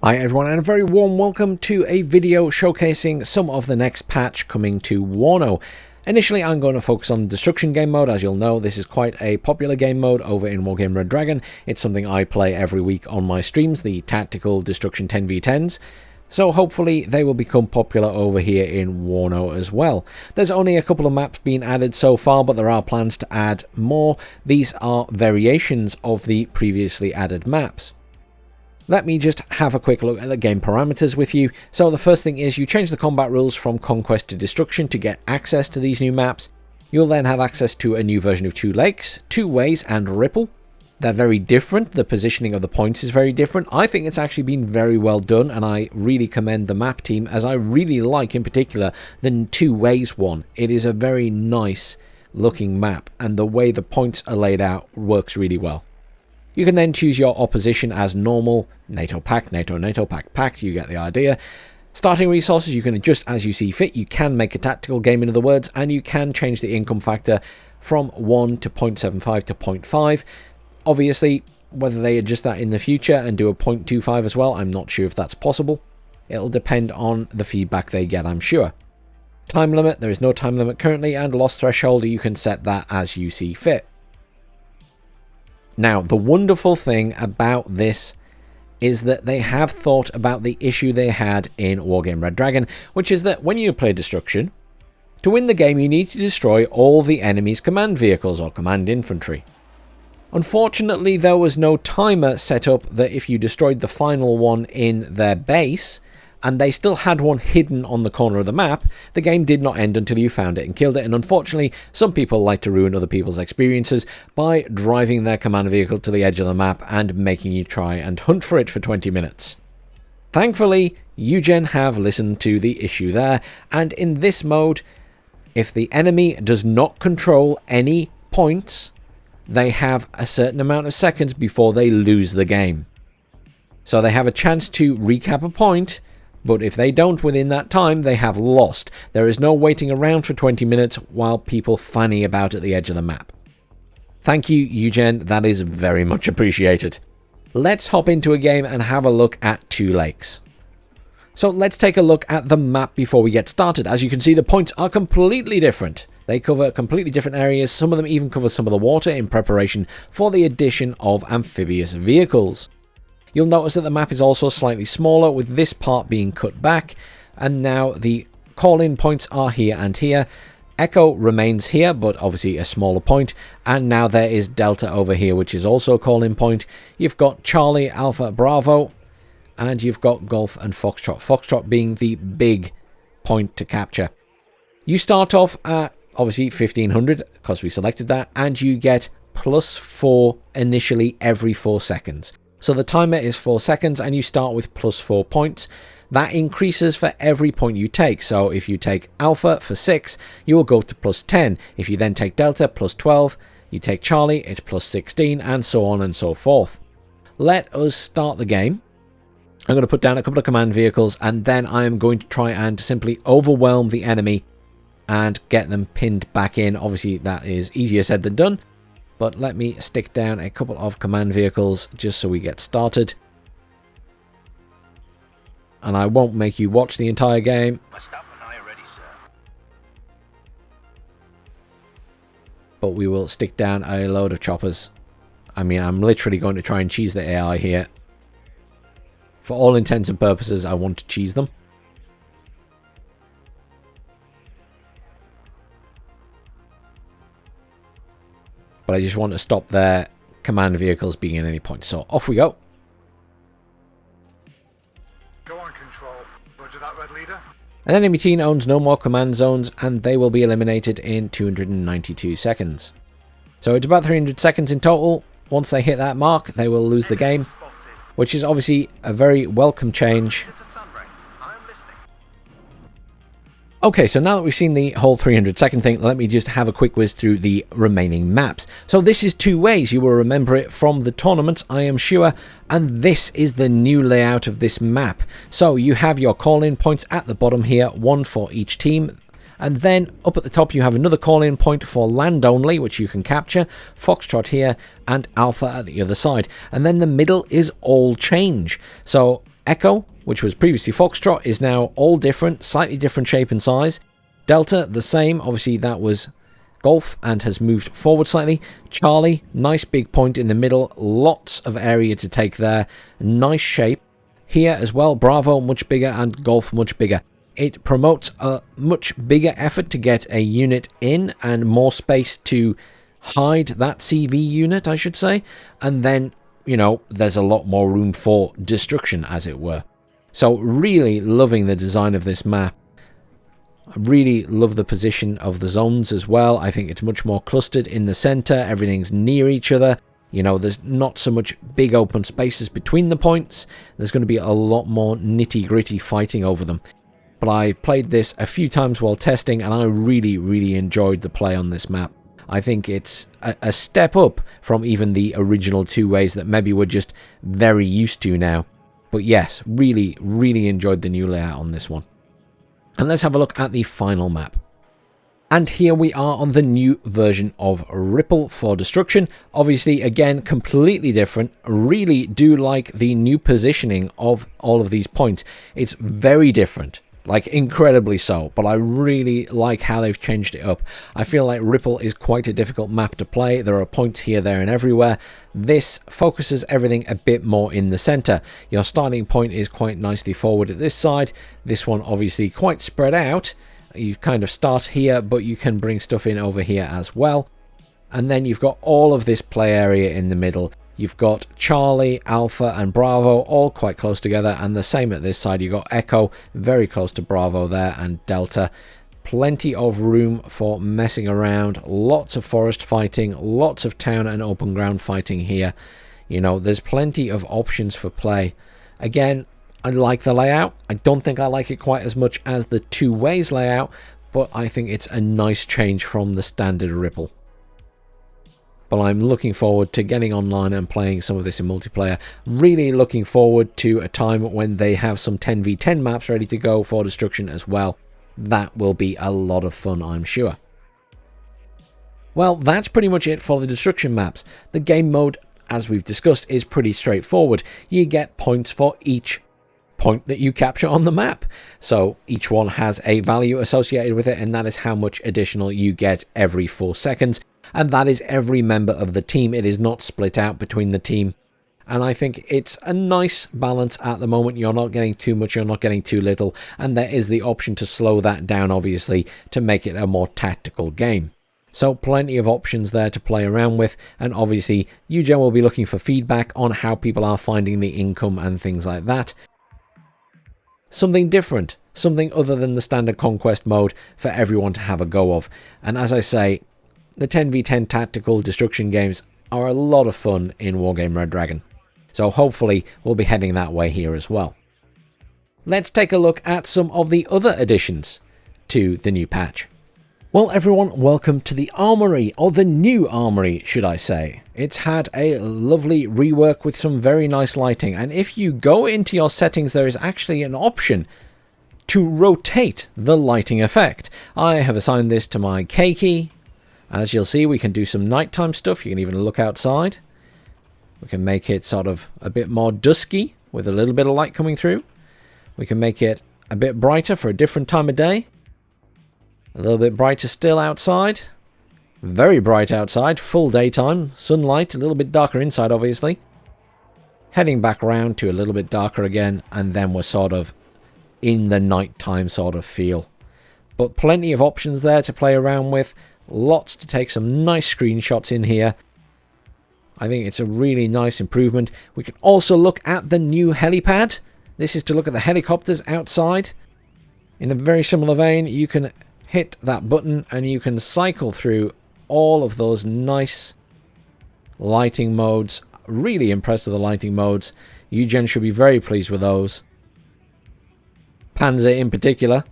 Hi everyone, and a very warm welcome to a video showcasing some of the next patch coming to WARNO. Initially I'm going to focus on Destruction game mode. As you'll know, this is quite a popular game mode over in Wargame Red Dragon. It's something I play every week on my streams, the Tactical Destruction 10v10s. So hopefully they will become popular over here in WARNO as well. There's only a couple of maps being added so far, but there are plans to add more. These are variations of the previously added maps. Let me just have a quick look at the game parameters with you. So the first thing is you change the combat rules from Conquest to Destruction to get access to these new maps. You'll then have access to a new version of Two Lakes, Two Ways and Ripple. They're very different. The positioning of the points is very different. I think it's actually been very well done, and I really commend the map team, as I really like in particular the Two Ways one. It is a very nice looking map, and the way the points are laid out works really well. You can then choose your opposition as normal, NATO pact, NATO, NATO, pact, pact, you get the idea. Starting resources you can adjust as you see fit. You can make a tactical game, in other words, and you can change the income factor from 1 to 0.75 to 0.5. Obviously, whether they adjust that in the future and do a 0.25 as well, I'm not sure if that's possible. It'll depend on the feedback they get, I'm sure. Time limit, there is no time limit currently, and loss threshold, you can set that as you see fit. Now, the wonderful thing about this is that they have thought about the issue they had in Wargame Red Dragon, which is that when you play Destruction, to win the game you need to destroy all the enemy's command vehicles or command infantry. Unfortunately, there was no timer set up that if you destroyed the final one in their base, and they still had one hidden on the corner of the map, the game did not end until you found it and killed it. And unfortunately, some people like to ruin other people's experiences by driving their command vehicle to the edge of the map and making you try and hunt for it for 20 minutes. Thankfully, Eugen have listened to the issue there, and in this mode, if the enemy does not control any points, they have a certain amount of seconds before they lose the game. So they have a chance to recap a point, but if they don't within that time, they have lost. There is no waiting around for 20 minutes while people fanny about at the edge of the map. Thank you, Eugen. That is very much appreciated. Let's hop into a game and have a look at Two Lakes. So let's take a look at the map before we get started. As you can see, the points are completely different. They cover completely different areas. Some of them even cover some of the water in preparation for the addition of amphibious vehicles. You'll notice that the map is also slightly smaller, with this part being cut back, and now the call-in points are here and here. Echo remains here, but obviously a smaller point, and now there is Delta over here, which is also a call-in point. You've got Charlie, Alpha, Bravo, and you've got Golf and Foxtrot. Foxtrot being the big point to capture. You start off at obviously 1500, because we selected that, and you get +4 initially every 4 seconds. So the timer is 4 seconds and you start with +4 points. That increases for every point you take. So if you take Alpha for 6, you will go to +10. If you then take Delta, +12. You take Charlie, it's +16, and so on and so forth. Let us start the game. I'm going to put down a couple of command vehicles, and then I am going to try and simply overwhelm the enemy and get them pinned back in. Obviously that is easier said than done. But let me stick down a couple of command vehicles just so we get started. And I won't make you watch the entire game. But we will stick down a load of choppers. I mean, I'm literally going to try and cheese the AI here. For all intents and purposes, I want to cheese them. But I just want to stop their command vehicles being in any point. So off we go. Go on, Control. Roger that, Red Leader. An enemy team owns no more command zones, and they will be eliminated in 292 seconds. So it's about 300 seconds in total. Once they hit that mark, they will lose the game, which is obviously a very welcome change. Okay, so now that we've seen the whole 300-second thing, let me just have a quick whiz through the remaining maps. So this is Two Ways. You will remember it from the tournaments, I am sure. And this is the new layout of this map. So you have your call-in points at the bottom here, one for each team. And then up at the top you have another call-in point for land only, which you can capture, Foxtrot here, and Alpha at the other side. And then the middle is all change. So Echo, which was previously Foxtrot, is now all different, slightly different shape and size. Delta, the same. Obviously, that was Golf and has moved forward slightly. Charlie, nice big point in the middle. Lots of area to take there. Nice shape. Here as well, Bravo much bigger and Golf much bigger. It promotes a much bigger effort to get a unit in and more space to hide that CV unit, I should say. And then, you know, there's a lot more room for destruction, as it were. So really loving the design of this map. I really love the position of the zones as well. I think it's much more clustered in the center. Everything's near each other. You know, there's not so much big open spaces between the points. There's going to be a lot more nitty-gritty fighting over them. But I played this a few times while testing, and I really, really enjoyed the play on this map. I think it's a step up from even the original two ways that maybe we're just very used to now. But yes, really, really enjoyed the new layout on this one. And let's have a look at the final map. And here we are on the new version of Ripple for Destruction. Obviously, again, completely different. Really do like the new positioning of all of these points. It's very different. Like, incredibly so, but I really like how they've changed it up. I feel like Ripple is quite a difficult map to play. There are points here, there, and everywhere. This focuses everything a bit more in the center. Your starting point is quite nicely forward at this side. This one obviously quite spread out. You kind of start here, but you can bring stuff in over here as well. And then you've got all of this play area in the middle. You've got Charlie, Alpha, and Bravo all quite close together, and the same at this side. You've got Echo very close to Bravo there, and Delta. Plenty of room for messing around. Lots of forest fighting, lots of town and open ground fighting here. You know, there's plenty of options for play. Again, I like the layout. I don't think I like it quite as much as the two ways layout, but I think it's a nice change from the standard Ripple. But I'm looking forward to getting online and playing some of this in multiplayer. Really looking forward to a time when they have some 10v10 maps ready to go for destruction as well. That will be a lot of fun, I'm sure. Well, that's pretty much it for the destruction maps. The game mode, as we've discussed, is pretty straightforward. You get points for each point that you capture on the map. So each one has a value associated with it, and that is how much additional you get every 4 seconds. And that is every member of the team. It is not split out between the team. And I think it's a nice balance at the moment. You're not getting too much, you're not getting too little. And there is the option to slow that down, obviously, to make it a more tactical game. So plenty of options there to play around with. And obviously, UGen will be looking for feedback on how people are finding the income and things like that. Something different, something other than the standard conquest mode for everyone to have a go of. And as I say, the 10v10 tactical destruction games are a lot of fun in Wargame Red Dragon. So hopefully we'll be heading that way here as well. Let's take a look at some of the other additions to the new patch. Well everyone, welcome to the Armoury, or the new Armoury should I say. It's had a lovely rework with some very nice lighting, and if you go into your settings there is actually an option to rotate the lighting effect. I have assigned this to my K key. As you'll see, we can do some nighttime stuff. You can even look outside. We can make it sort of a bit more dusky with a little bit of light coming through. We can make it a bit brighter for a different time of day. A little bit brighter still outside. Very bright outside, full daytime. Sunlight, a little bit darker inside, obviously. Heading back around to a little bit darker again, and then we're sort of in the nighttime sort of feel. But plenty of options there to play around with. Lots to take some nice screenshots in here. I think it's a really nice improvement. We can also look at the new helipad. This is to look at the helicopters outside. In a very similar vein, you can hit that button and you can cycle through all of those nice lighting modes. Really impressed with the lighting modes. UGen should be very pleased with those. Panzer in particular,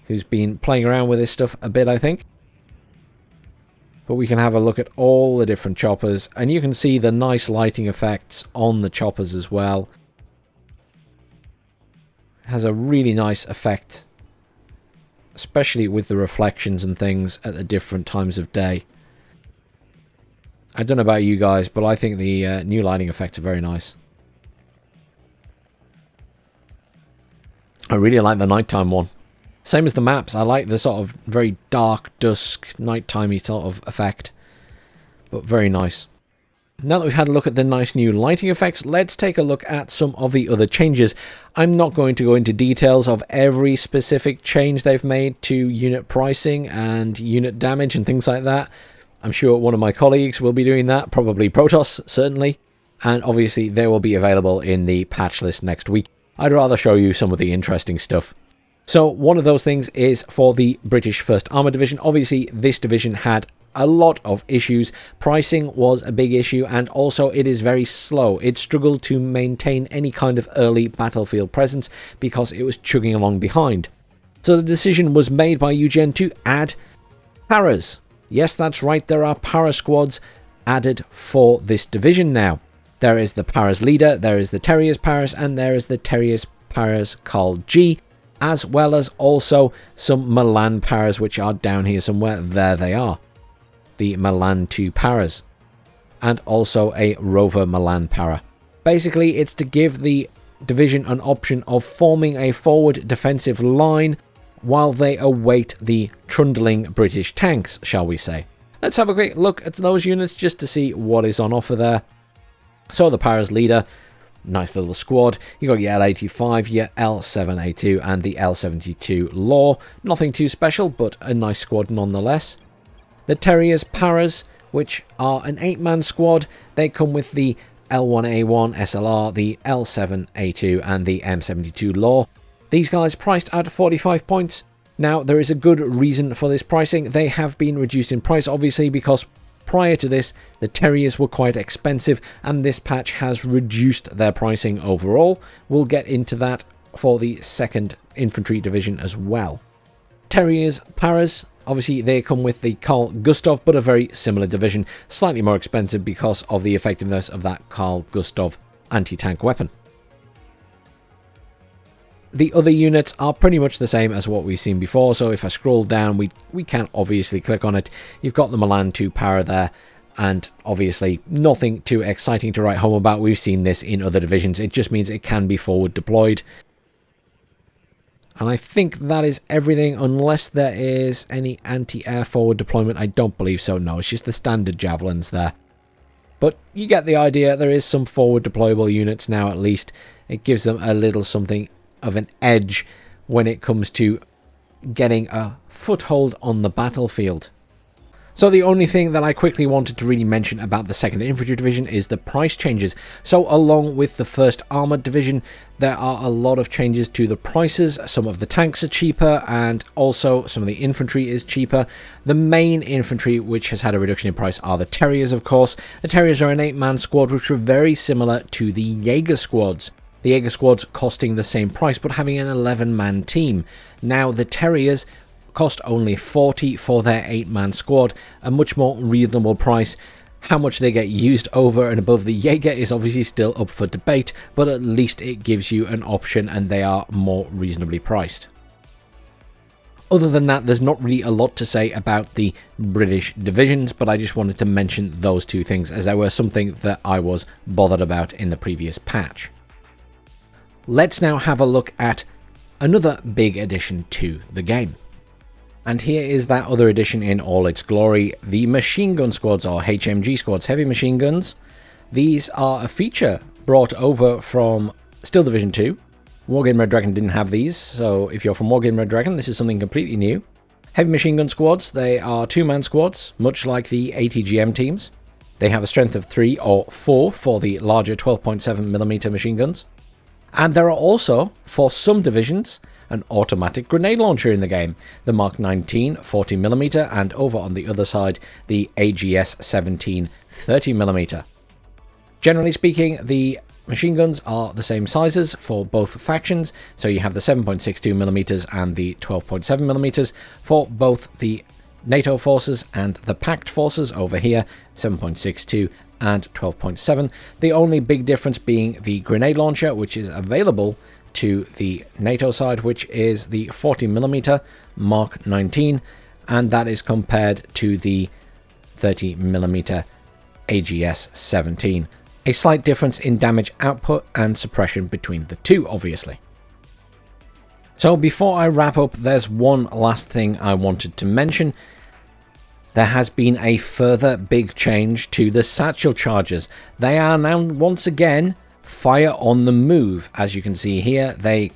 who's been playing around with this stuff a bit, I think. But we can have a look at all the different choppers, and you can see the nice lighting effects on the choppers as well. It has a really nice effect, especially with the reflections and things at the different times of day. I don't know about you guys, but I think the new lighting effects are very nice. I really like the nighttime one. Same as the maps, I like the sort of very dark, dusk, nighttimey sort of effect. But very nice. Now that we've had a look at the nice new lighting effects, let's take a look at some of the other changes. I'm not going to go into details of every specific change they've made to unit pricing and unit damage and things like that. I'm sure one of my colleagues will be doing that, probably Protoss, certainly. And obviously they will be available in the patch list next week. I'd rather show you some of the interesting stuff. So one of those things is for the British 1st Armoured Division. Obviously this division had a lot of issues. Pricing was a big issue, and also it is very slow. It struggled to maintain any kind of early battlefield presence because it was chugging along behind. So the decision was made by UGN to add paras. Yes, that's right, there are para squads added for this division now. There is the paras leader, there is the Terriers paras, and there is the Terriers paras Carl G, as well as also some Milan paras which are down here somewhere. There they are. The Milan 2 paras. And also a Rover Milan para. Basically, it's to give the division an option of forming a forward defensive line while they await the trundling British tanks, shall we say. Let's have a quick look at those units just to see what is on offer there. So the paras leader, nice little squad. You got your L85, your L7A2 and the L72 Law. Nothing too special, but a nice squad nonetheless. The Terriers paras, which are an 8-man squad, they come with the L1A1 SLR, the L7A2 and the M72 Law. These guys priced at 45 points. Now, there is a good reason for this pricing. They have been reduced in price, obviously, because prior to this, the Terriers were quite expensive, and this patch has reduced their pricing overall. We'll get into that for the 2nd Infantry Division as well. Terriers paras, obviously they come with the Carl Gustav, but a very similar division, slightly more expensive because of the effectiveness of that Carl Gustav anti-tank weapon. The other units are pretty much the same as what we've seen before, so if I scroll down, we can obviously click on it. You've got the Milan 2 para there, and obviously nothing too exciting to write home about. We've seen this in other divisions. It just means it can be forward deployed. And I think that is everything, unless there is any anti-air forward deployment. I don't believe so, no. It's just the standard javelins there. But you get the idea. There is some forward deployable units now, at least. It gives them a little something of an edge when it comes to getting a foothold on the battlefield. So the only thing that I quickly wanted to really mention about the 2nd Infantry Division is the price changes. So along with the 1st Armoured Division, there are a lot of changes to the prices. Some of the tanks are cheaper, and also some of the infantry is cheaper. The main infantry which has had a reduction in price are the Terriers, of course. The Terriers are an 8-man squad which are very similar to the Jaeger squads. The Jaeger squads costing the same price but having an 11-man team. Now the Terriers cost only 40 for their 8-man squad, a much more reasonable price. How much they get used over and above the Jaeger is obviously still up for debate, but at least it gives you an option and they are more reasonably priced. Other than that, there's not really a lot to say about the British divisions, but I just wanted to mention those two things as they were something that I was bothered about in the previous patch. Let's now have a look at another big addition to the game. And here is that other addition in all its glory, the machine gun squads, or HMG squads, heavy machine guns. These are a feature brought over from Steel Division 2. Wargame Red Dragon didn't have these, so if you're from Wargame Red Dragon, this is something completely new. Heavy machine gun squads, they are 2-man squads, much like the ATGM teams. They have a strength of 3 or 4 for the larger 12.7mm machine guns. And there are also, for some divisions, an automatic grenade launcher in the game, the Mark 19 40mm, and over on the other side, the AGS 17 30mm. Generally speaking, the machine guns are the same sizes for both factions, so you have the 7.62mm and the 12.7mm for both the NATO forces and the Pact forces over here, 7.62 and 12.7. The only big difference being the grenade launcher, which is available to the NATO side, which is the 40mm Mark 19, and that is compared to the 30mm AGS 17. A slight difference in damage output and suppression between the two, obviously. So before I wrap up, there's one last thing I wanted to mention. There has been a further big change to the satchel charges. They are now once again fire on the move. As you can see here, they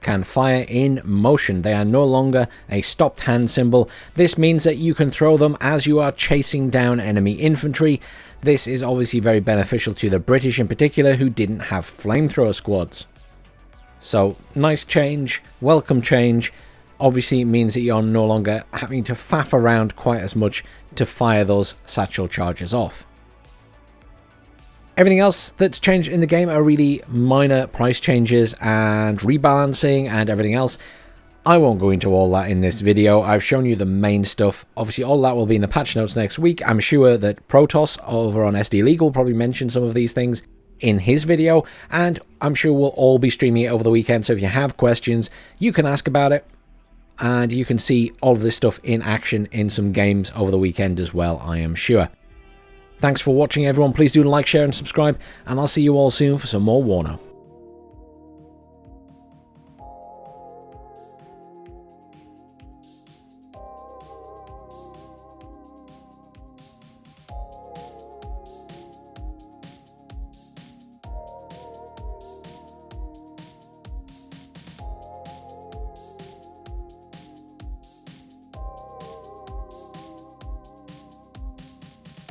can fire in motion. They are no longer a stopped hand symbol. This means that you can throw them as you are chasing down enemy infantry. This is obviously very beneficial to the British in particular, who didn't have flamethrower squads. So nice change, welcome change. Obviously it means that you're no longer having to faff around quite as much to fire those satchel charges off. Everything else that's changed in the game are really minor price changes and rebalancing and everything else. I won't go into all that in this video. I've shown you the main stuff. Obviously all that will be in the patch notes next week. I'm sure that Protoss over on SD League will probably mention some of these things in his video, and I'm sure we'll all be streaming it over the weekend. So if you have questions, you can ask about it, and you can see all of this stuff in action in some games over the weekend as well, I am sure. Thanks for watching, everyone. Please do like, share, and subscribe, and I'll see you all soon for some more WARNO.